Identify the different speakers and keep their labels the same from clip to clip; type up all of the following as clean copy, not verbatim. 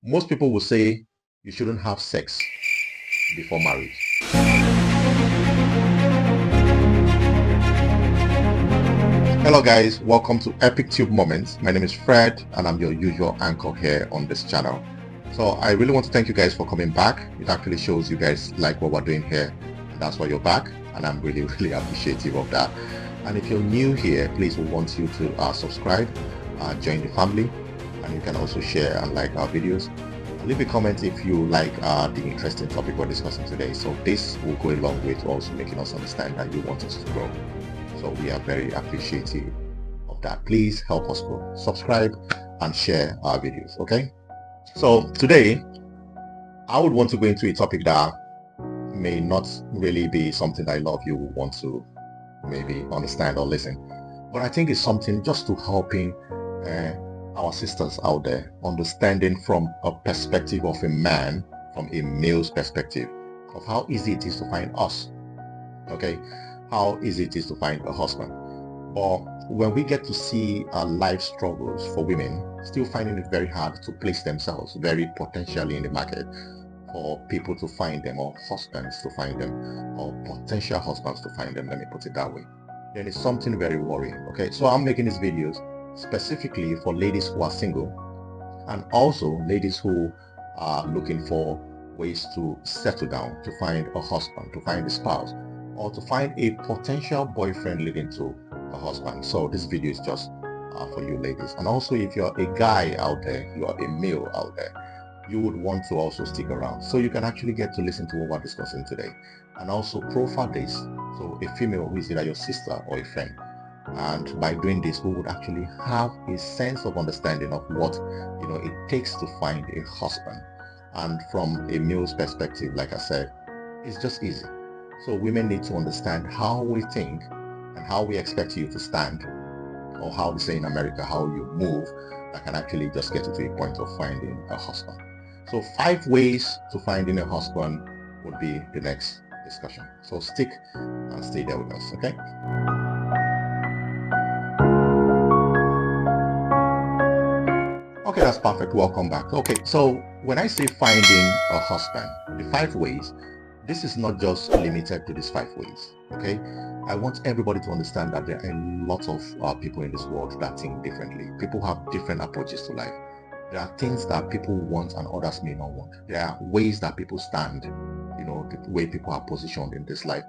Speaker 1: Most people will say you shouldn't have sex before marriage. Hello guys, welcome to EpicTubeMoments. My name is Fred and I'm your usual anchor here on this channel. So I really want to thank you guys for coming back. It actually shows you guys like what we're doing here, and that's why you're back, and I'm really appreciative of that. And if you're new here, please, we want you to subscribe, join the family, and you can also share and like our videos. Leave a comment if you like the interesting topic we're discussing today. So this will go a long way to also making us understand that you want us to grow. So we are very appreciative of that. Please help us grow. Subscribe and share our videos, okay? So today, I would want to go into a topic that may not really be something that a lot of you want to maybe understand or listen. But I think it's something just to helping our sisters out there understanding from a perspective of a man, from a male's perspective, of how easy it is to find us, okay? How easy it is to find a husband. But when we get to see life struggles for women, still finding it very hard to place themselves very potentially in the market for people to find them, or husbands to find them, or potential husbands to find them, let me put it that way, then it's something very worrying, okay? So I'm making these videos specifically for ladies who are single, and also ladies who are looking for ways to settle down, to find a husband, to find a spouse, or to find a potential boyfriend leading to a husband. So this video is just for you ladies. And also, if you're a guy out there, you are a male out there, you would want to also stick around so you can actually get to listen to what we're discussing today, and also profile this, so a female who is either your sister or a friend. And by doing this, we would actually have a sense of understanding of what it takes to find a husband. And from a male's perspective, like I said, it's just easy. So women need to understand how we think and how we expect you to stand, or how they say in America, how you move, that can actually just get you to a point of finding a husband. So 5 ways to finding a husband would be the next discussion. So stick and stay there with us, okay? Okay, that's perfect. Welcome back. Okay, so when I say finding a husband, the 5 ways, this is not just limited to these 5 ways, okay? I want everybody to understand that there are a lot of people in this world that think differently. People have different approaches to life. There are things that people want and others may not want. There are ways that people stand, the way people are positioned in this life.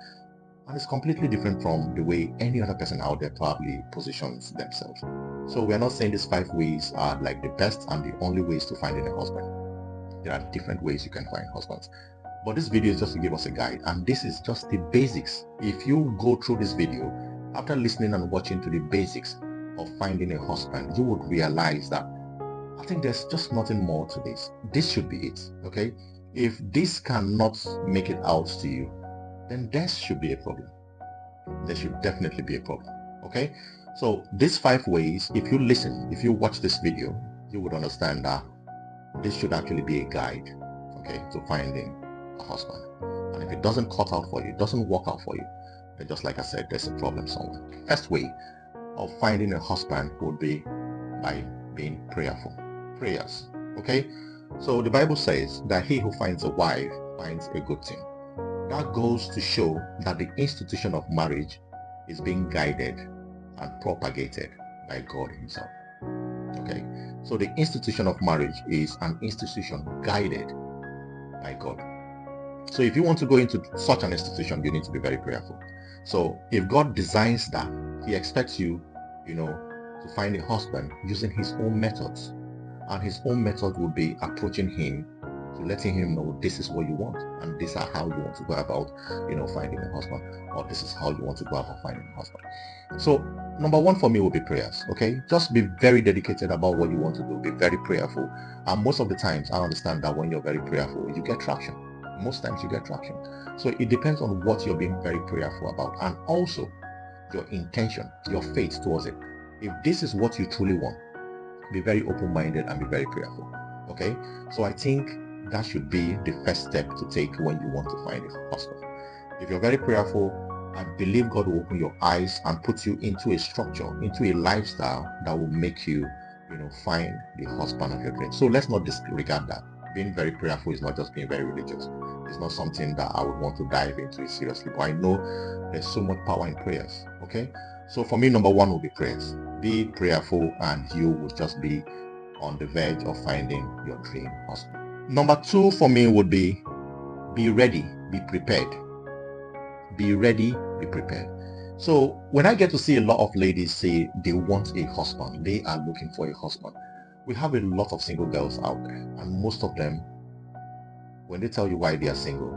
Speaker 1: And it's completely different from the way any other person out there probably positions themselves. So we're not saying these 5 ways are like the best and the only ways to finding a husband. There are different ways you can find husbands. But this video is just to give us a guide, and this is just the basics. If you go through this video, after listening and watching to the basics of finding a husband, you would realize that I think there's just nothing more to this. This should be it, okay? If this cannot make it out to you, then there should be a problem. There should definitely be a problem, okay? So these 5 ways, if you listen, if you watch this video, you would understand that this should actually be a guide, okay, to finding a husband. And if it doesn't cut out for you, it doesn't work out for you, then just like I said, there's a problem somewhere. First way of finding a husband would be by being prayerful. Prayers, okay? So the Bible says that he who finds a wife finds a good thing. That goes to show that the institution of marriage is being guided and propagated by God himself, okay? So the institution of marriage is an institution guided by God. So if you want to go into such an institution, you need to be very prayerful. So if God designs that, he expects you, to find a husband using his own methods. And his own method would be approaching him, to letting him know this is what you want, and these are how you want to go about, finding a husband, or this is how you want to go about finding a husband. So number 1 for me would be prayers, okay? Just be very dedicated about what you want to do. Be very prayerful. And most of the times, I understand that when you're very prayerful, you get traction. Most times you get traction. So it depends on what you're being very prayerful about, and also your intention, your faith towards it. If this is what you truly want, be very open-minded and be very prayerful, okay? So I think that should be the first step to take when you want to find a husband. If you're very prayerful, I believe God will open your eyes and put you into a structure, into a lifestyle that will make you find the husband of your dreams. So let's not disregard that. Being very prayerful is not just being very religious. It's not something that I would want to dive into it seriously, but I know there's so much power in prayers. Okay, so for me, number one will be prayers. Be prayerful, and you will just be on the verge of finding your dream husband. Number two for me would be ready, be prepared. Be ready, be prepared. So when I get to see a lot of ladies say they want a husband, they are looking for a husband, we have a lot of single girls out there, and most of them, when they tell you why they are single,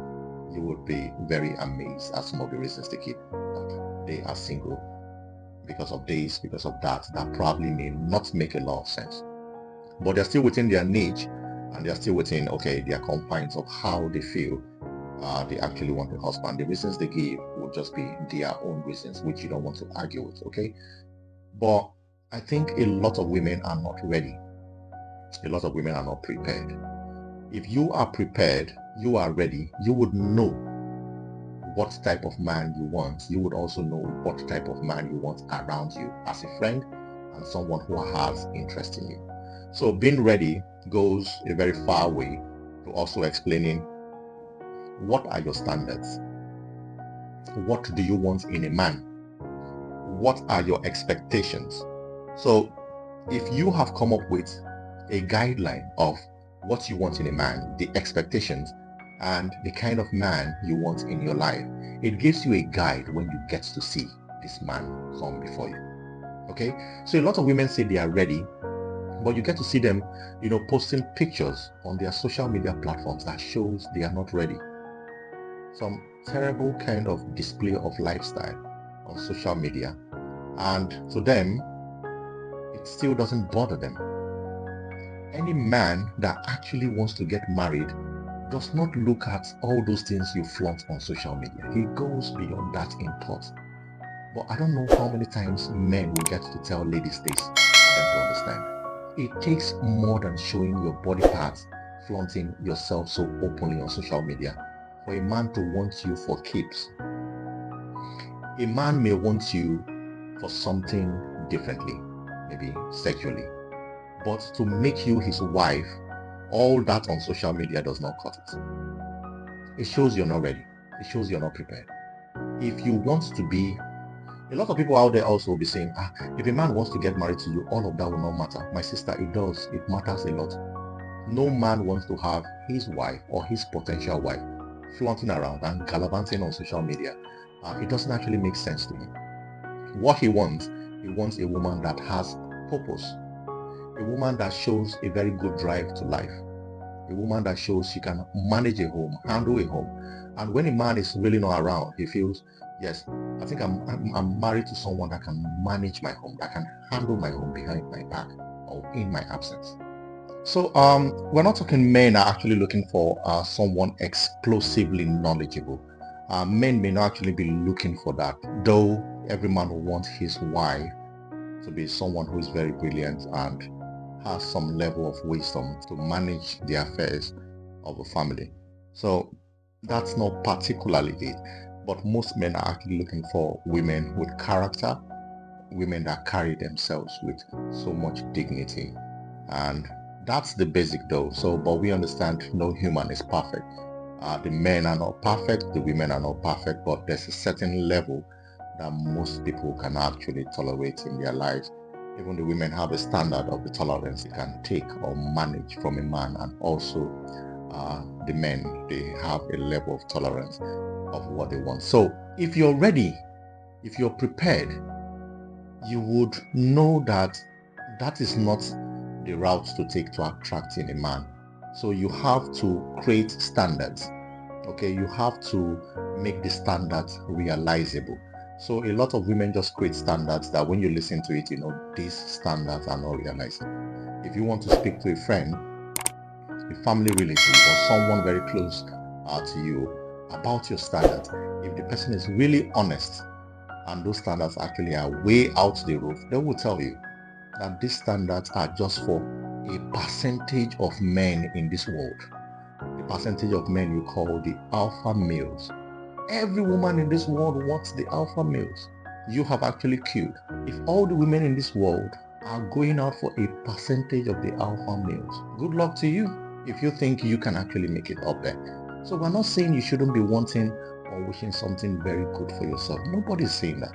Speaker 1: you would be very amazed at some of the reasons they give. They are single because of this, because of that probably may not make a lot of sense, but they're still within their niche, and they're still within their confines of how they feel they actually want a husband. The reasons they give will just be their own reasons, which you don't want to argue with. Okay, but I think a lot of women are not ready. A lot of women are not prepared. If you are prepared, you are ready, you would know what type of man you want. You would also know what type of man you want around you as a friend and someone who has interest in you. So being ready goes a very far way to also explaining what are your standards. What do you want in a man? What are your expectations? So if you have come up with a guideline of what you want in a man, the expectations, and the kind of man you want in your life, it gives you a guide when you get to see this man come before you. Okay, so a lot of women say they are ready, but you get to see them posting pictures on their social media platforms that shows they are not ready. Some terrible kind of display of lifestyle on social media, and to them it still doesn't bother them. Any man that actually wants to get married does not look at all those things you flaunt on social media. He goes beyond that in thought. But I don't know how many times men will get to tell ladies this for them to understand. It takes more than showing your body parts, flaunting yourself so openly on social media, for a man to want you for keeps. A man may want you for something differently, maybe sexually, but to make you his wife, all that on social media does not cut it. It shows you're not ready. It shows you're not prepared. If you want to be, a lot of people out there also will be saying, if a man wants to get married to you, all of that will not matter. My sister, it does. It matters a lot. No man wants to have his wife or his potential wife flaunting around and gallivanting on social media. It doesn't actually make sense to him. What he wants a woman that has purpose, a woman that shows a very good drive to life, a woman that shows she can manage a home, handle a home. And when a man is really not around, he feels, yes, I think I'm married to someone that can manage my home, that can handle my home behind my back or in my absence. So we're not talking men are actually looking for someone explosively knowledgeable. Men may not actually be looking for that, though every man will want his wife to be someone who is very brilliant and has some level of wisdom to manage the affairs of a family. So that's not particularly it, but most men are actually looking for women with character, women that carry themselves with so much dignity, and that's the basic though. So, but we understand no human is perfect. The men are not perfect, the women are not perfect, but there's a certain level that most people can actually tolerate in their lives. Even the women have a standard of the tolerance they can take or manage from a man, and also the men, they have a level of tolerance of what they want. So if you're ready, if you're prepared, you would know that that is not the route to take to attracting a man. So you have to create standards. Okay, you have to make the standards realizable. So a lot of women just create standards that when you listen to it, these standards are not realizable. If you want to speak to a friend, a family relative, or someone very close to you about your standards, if the person is really honest and those standards actually are way out the roof, they will tell you that these standards are just for a percentage of men in this world. The percentage of men you call the alpha males. Every woman in this world wants the alpha males. You have actually killed. If all the women in this world are going out for a percentage of the alpha males. Good luck to you if you think you can actually make it up there. So we're not saying you shouldn't be wanting or wishing something very good for yourself. Nobody's saying that.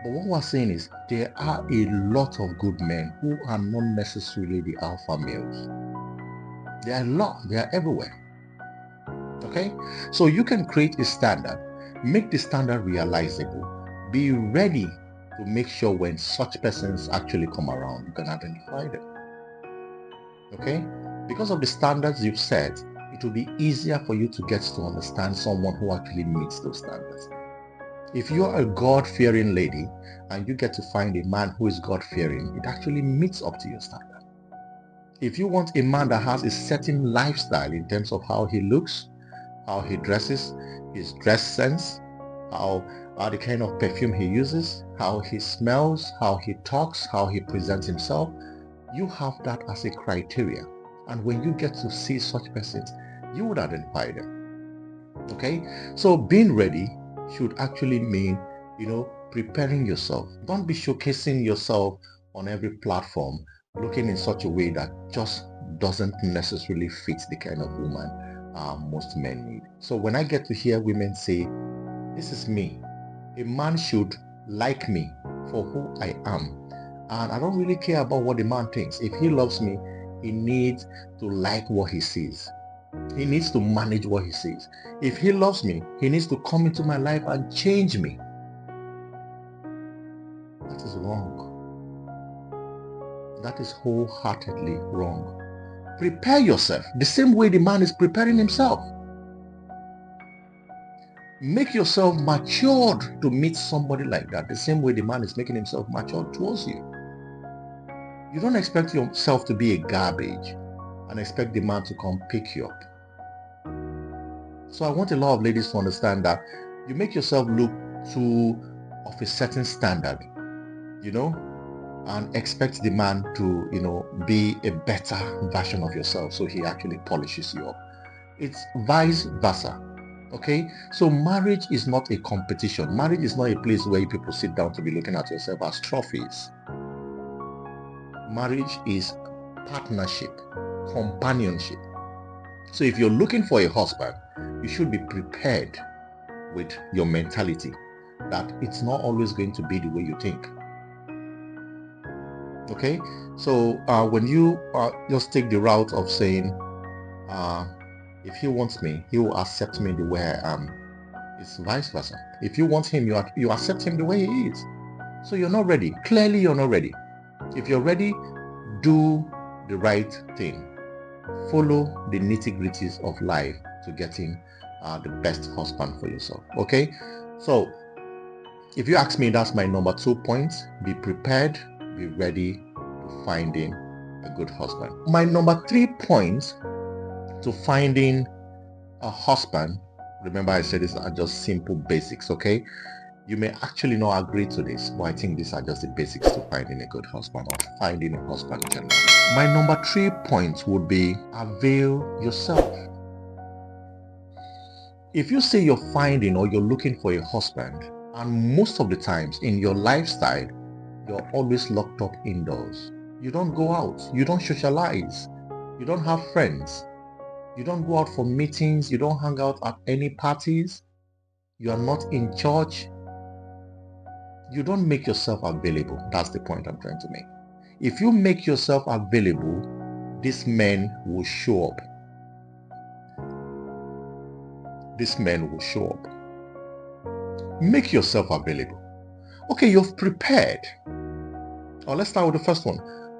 Speaker 1: But what we're saying is there are a lot of good men who are not necessarily the alpha males. There are a lot. They are everywhere. Okay? So you can create a standard. Make the standard realizable. Be ready to make sure when such persons actually come around, you can identify them. Okay? Because of the standards you've set, it will be easier for you to get to understand someone who actually meets those standards. If you're a God-fearing lady and you get to find a man who is God-fearing, it actually meets up to your standard. If you want a man that has a certain lifestyle in terms of how he looks, how he dresses, his dress sense, how the kind of perfume he uses, how he smells, how he talks, how he presents himself, you have that as a criteria. And when you get to see such persons, you would identify them. Okay? So being ready should actually mean, preparing yourself. Don't be showcasing yourself on every platform looking in such a way that just doesn't necessarily fit the kind of woman most men need. So when I get to hear women say, this is me, a man should like me for who I am. And I don't really care about what the man thinks. If he loves me, he needs to like what he sees. He needs to manage what he sees. If he loves me, he needs to come into my life and change me. That is wrong. That is wholeheartedly wrong. Prepare yourself the same way the man is preparing himself. Make yourself matured to meet somebody like that, the same way the man is making himself matured towards you. You don't expect yourself to be a garbage and expect the man to come pick you up. So I want a lot of ladies to understand that you make yourself look of a certain standard, and expect the man to, be a better version of yourself so he actually polishes you up. It's vice versa. Okay, so marriage is not a competition. Marriage is not a place where people sit down to be looking at yourself as trophies. Marriage is partnership, companionship. So if you're looking for a husband, you should be prepared with your mentality that it's not always going to be the way you think. Okay, so when you just take the route of saying, if he wants me, he will accept me the way I am. It's vice versa. If you want him, you accept him the way he is. So you're not ready. Clearly, you're not ready. If you're ready, do the right thing. Follow the nitty-gritties of life to getting the best husband for yourself. Okay? So, if you ask me, that's my number 2 point. Be prepared, be ready to finding a good husband. My number 3 point to finding a husband, remember I said these are just simple basics, okay? You may actually not agree to this, but I think these are just the basics to finding a good husband or finding a husband generally. My number 3 point would be avail yourself. If you say you're finding or you're looking for a husband, and most of the times in your lifestyle, you're always locked up indoors. You don't go out, you don't socialize, you don't have friends, you don't go out for meetings, you don't hang out at any parties, you are not in church, you don't make yourself available. That's the point I'm trying to make. If you make yourself available, these men will show up. These men will show up. Make yourself available. Okay, you've prepared. Or let's start with the first one.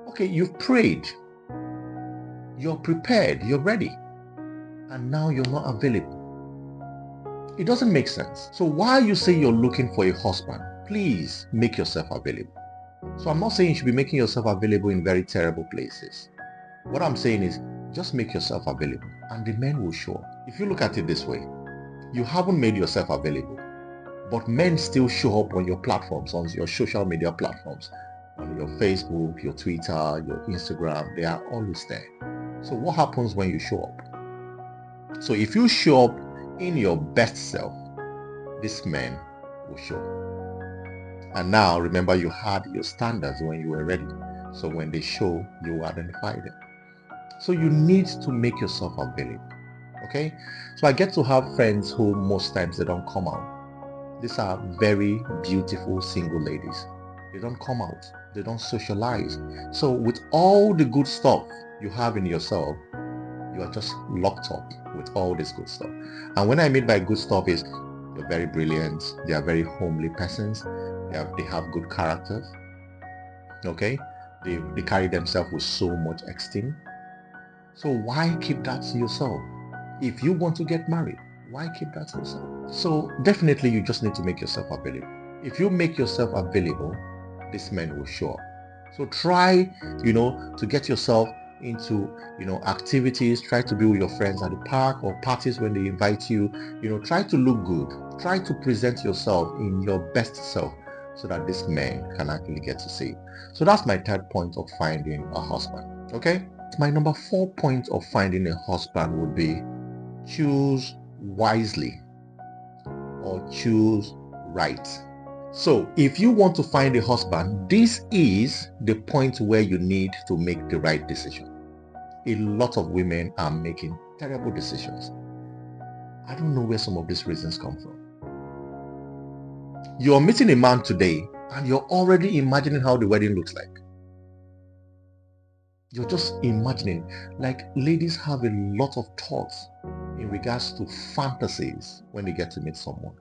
Speaker 1: Okay, you've prayed. You're prepared. You're ready. And now you're not available. It doesn't make sense. So while you say you're looking for a husband, please make yourself available. So I'm not saying you should be making yourself available in very terrible places. What I'm saying is just make yourself available and the men will show up. If you look at it this way, you haven't made yourself available, but men still show up on your platforms, on your social media platforms, on your Facebook, your Twitter, your Instagram. They are always there. So what happens when you show up? So if you show up in your best self, this man will show up. And now remember, you had your standards when you were ready. So when they show, you identify them. So you need to make yourself available. Okay? So I get to have friends who most times they don't come out. These are very beautiful single ladies. They don't come out. They don't socialize. So with all the good stuff you have in yourself, you are just locked up with all this good stuff. And when I mean by good stuff is you're very brilliant. They are very homely persons. They have good characters. Okay? They carry themselves with so much esteem. So why keep that to yourself? If you want to get married, why keep that to yourself? So definitely you just need to make yourself available. If you make yourself available, this man will show up. So try, to get yourself into, activities. Try to be with your friends at the park or parties when they invite you. Try to look good. Try to present yourself in your best self so that this man can actually get to see. So that's my third point of finding a husband. Okay? My number 4 point of finding a husband would be choose wisely or choose right. So if you want to find a husband, this is the point where you need to make the right decision. A lot of women are making terrible decisions. I don't know where some of these reasons come from. You're meeting a man today and you're already imagining how the wedding looks like. You're just imagining. Like, ladies have a lot of thoughts in regards to fantasies when they get to meet someone.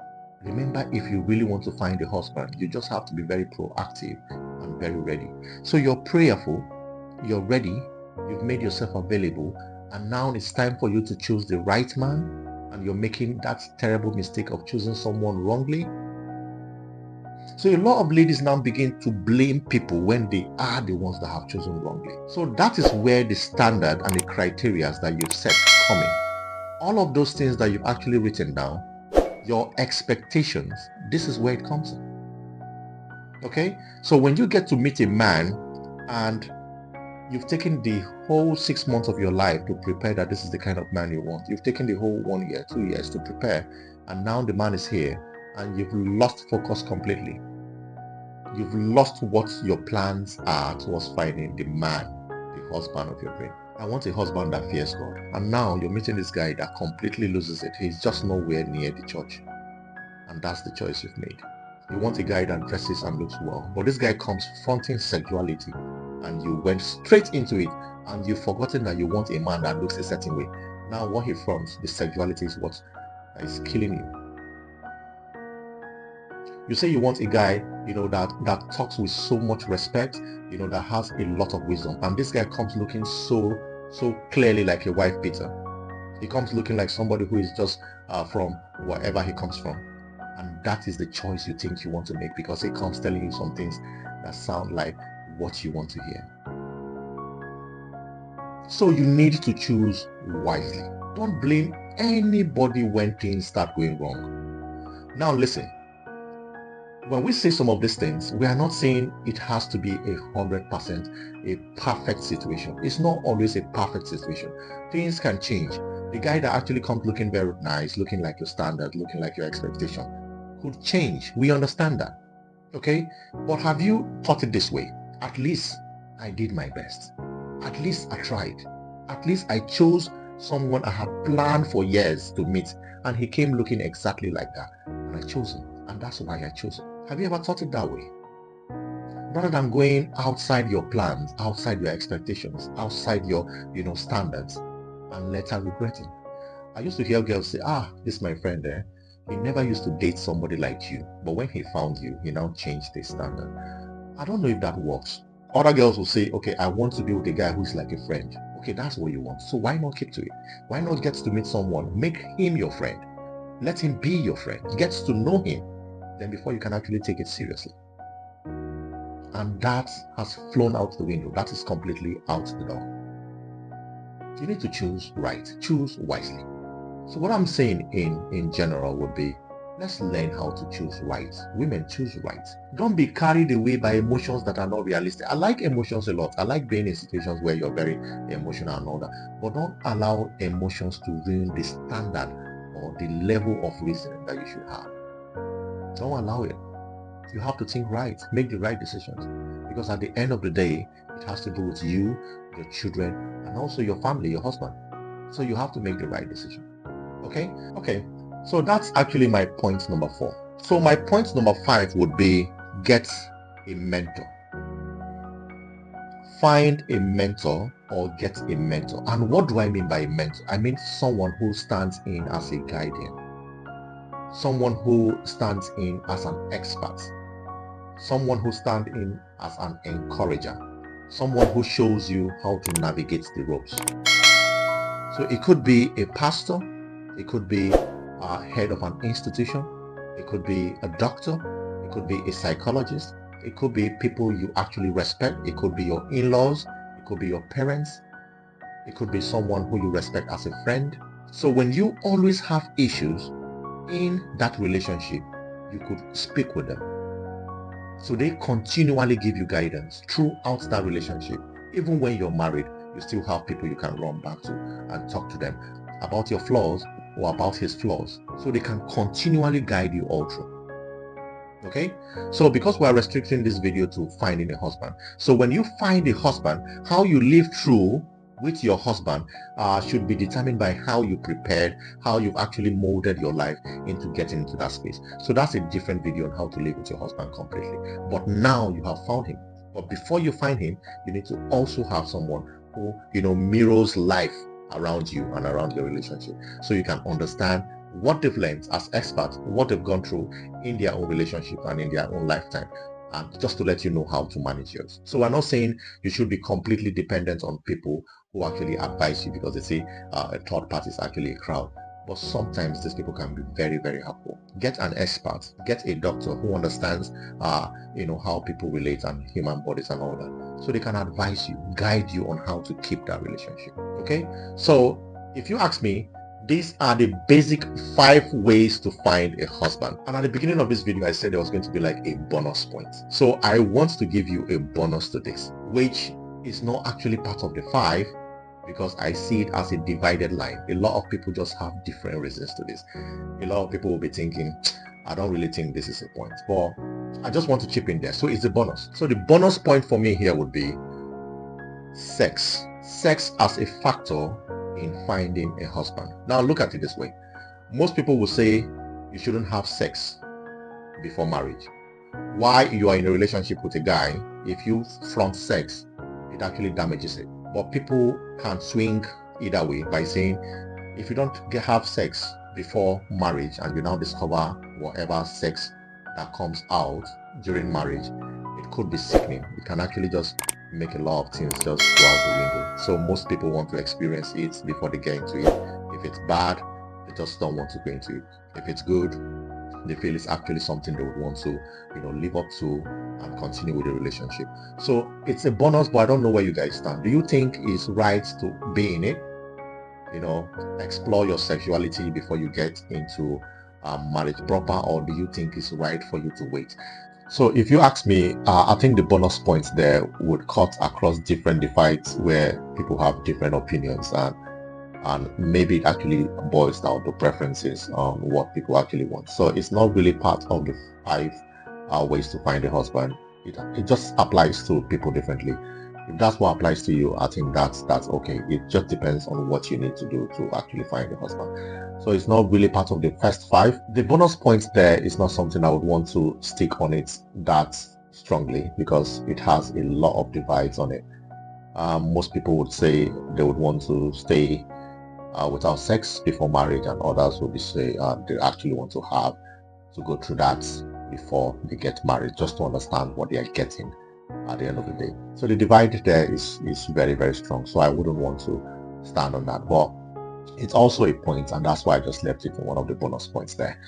Speaker 1: Remember, if you really want to find a husband, you just have to be very proactive and very ready. So you're prayerful, you're ready, you've made yourself available, and now it's time for you to choose the right man, and you're making that terrible mistake of choosing someone wrongly. So a lot of ladies now begin to blame people when they are the ones that have chosen wrongly. So that is where the standard and the criteria that you've set come in. All of those things that you've actually written down, your expectations, this is where it comes in. Okay? So when you get to meet a man and you've taken the whole 6 months of your life to prepare that this is the kind of man you want. You've taken the whole 1 year, 2 years to prepare, and now the man is here and you've lost focus completely. You've lost what your plans are towards finding the man, the husband of your dream. I want a husband that fears God. And now you're meeting this guy that completely loses it. He's just nowhere near the church. And that's the choice you've made. You want a guy that dresses and looks well. But this guy comes fronting sexuality. And you went straight into it. And you've forgotten that you want a man that looks a certain way. Now what he fronts, the sexuality, is what is killing you. You say you want a guy, that talks with so much respect, that has a lot of wisdom. And this guy comes looking so clearly like a wife beater. He comes looking like somebody who is just from wherever he comes from. And that is the choice you think you want to make, because he comes telling you some things that sound like what you want to hear. So you need to choose wisely. Don't blame anybody when things start going wrong. Now listen. When we say some of these things, we are not saying it has to be 100% a perfect situation. It's not always a perfect situation. Things can change. The guy that actually comes looking very nice, looking like your standard, looking like your expectation, could change. We understand that. Okay? But have you thought it this way? At least I did my best. At least I tried. At least I chose someone I had planned for years to meet, and he came looking exactly like that. And I chose him. And that's why I chose him. Have you ever thought it that way? Rather than going outside your plans, outside your expectations, outside your, standards, and later regretting. I used to hear girls say, this is my friend there. He never used to date somebody like you, but when he found you, he now changed his standard. I don't know if that works. Other girls will say, okay, I want to be with a guy who's like a friend. Okay, that's what you want. So why not keep to it? Why not get to meet someone, make him your friend? Let him be your friend. Get to know him. Then before you can actually take it seriously. And that has flown out the window. That is completely out the door. You need to choose right. Choose wisely. So what I'm saying in general would be, let's learn how to choose right. Women, choose right. Don't be carried away by emotions that are not realistic. I like emotions a lot. I like being in situations where you're very emotional and all that. But don't allow emotions to ruin the standard or the level of reasoning that you should have. Don't allow it. You have to think right, make the right decisions. Because at the end of the day, it It has to do with you, your children, and also your family, your husband. So you have to make the right decision. Okay, so that's actually my point number 4. So my point number 5 would be get a mentor. Find a mentor or get a mentor. And what do I mean by a mentor? I mean someone who stands in as a guardian, someone who stands in as an expert, someone who stands in as an encourager, someone who shows you how to navigate the ropes. So it could be a pastor, it could be a head of an institution, it could be a doctor, it could be a psychologist, it could be people you actually respect, it could be your in-laws, it could be your parents, it could be someone who you respect as a friend. So when you always have issues in that relationship, you could speak with them. So they continually give you guidance throughout that relationship. Even when you're married, you still have people you can run back to and talk to them about your flaws or about his flaws. So they can continually guide you all through. Okay, so because we're restricting this video to finding a husband, so when you find a husband, how you live through with your husband should be determined by how you prepared, how you've actually molded your life into getting into that space. So that's a different video on how to live with your husband completely. But now you have found him. But before you find him, you need to also have someone who, mirrors life around you and around your relationship, so you can understand what they've learned as experts, what they've gone through in their own relationship and in their own lifetime, and just to let you know how to manage yours. So we're not saying you should be completely dependent on people who actually advise you, because they say a third party is actually a crowd. But sometimes these people can be very, very helpful. Get an expert, get a doctor who understands, how people relate and human bodies and all that, so they can advise you, guide you on how to keep that relationship. Okay, so if you ask me, these are the basic 5 ways to find a husband. And at the beginning of this video, I said there was going to be like a bonus point. So I want to give you a bonus to this, which is not actually part of the 5, because I see it as a divided line. A lot of people just have different reasons to this. A lot of people will be thinking, I don't really think this is a point, but I just want to chip in there. So it's a bonus. So the bonus point for me here would be sex. Sex as a factor in finding a husband. Now look at it this way. Most people will say you shouldn't have sex before marriage. Why you are in a relationship with a guy, if you flaunt sex, it actually damages it. But people can swing either way by saying, if you don't have sex before marriage and you now discover whatever sex that comes out during marriage, it could be sickening. It can actually just make a lot of things just go out the window. So most people want to experience it before they get into it. If it's bad, they just don't want to go into it. If it's good, they feel it's actually something they would want to, live up to and continue with the relationship. So it's a bonus, but I don't know where you guys stand. Do you think it's right to be in it? Explore your sexuality before you get into marriage proper, or do you think it's right for you to wait? So if you ask me, I think the bonus points there would cut across different divides where people have different opinions, and maybe it actually boils down to preferences on what people actually want. So it's not really part of the 5 ways to find a husband. It just applies to people differently. If that's what applies to you, I think that's okay. It just depends on what you need to do to actually find a husband. So it's not really part of the first 5. The bonus points there is not something I would want to stick on it that strongly, because it has a lot of divides on it. Most people would say they would want to stay without sex before marriage, and others would say they actually want to go through that before they get married, just to understand what they are getting at the end of the day. So the divide there is very, very strong. So I wouldn't want to stand on that, but it's also a point, and that's why I just left it for one of the bonus points there.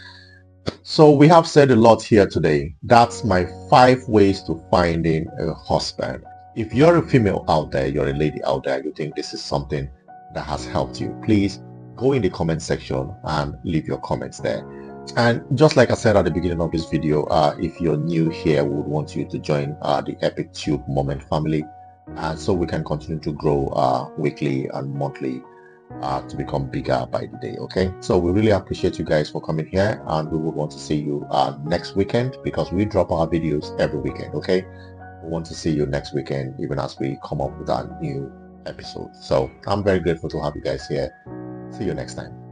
Speaker 1: So we have said a lot here today. That's my 5 ways to finding a husband. If you're a female out there, you're a lady out there, you think this is something that has helped you, please go in the comment section and leave your comments there. And just like I said at the beginning of this video, if you're new here, we would want you to join the EpicTubeMoments family, and so we can continue to grow weekly and monthly to become bigger by the day. Okay, so we really appreciate you guys for coming here, and we would want to see you next weekend, because we drop our videos every weekend. Okay, I want to see you next weekend, even as we come up with our new episode. So I'm very grateful to have you guys here. See you next time.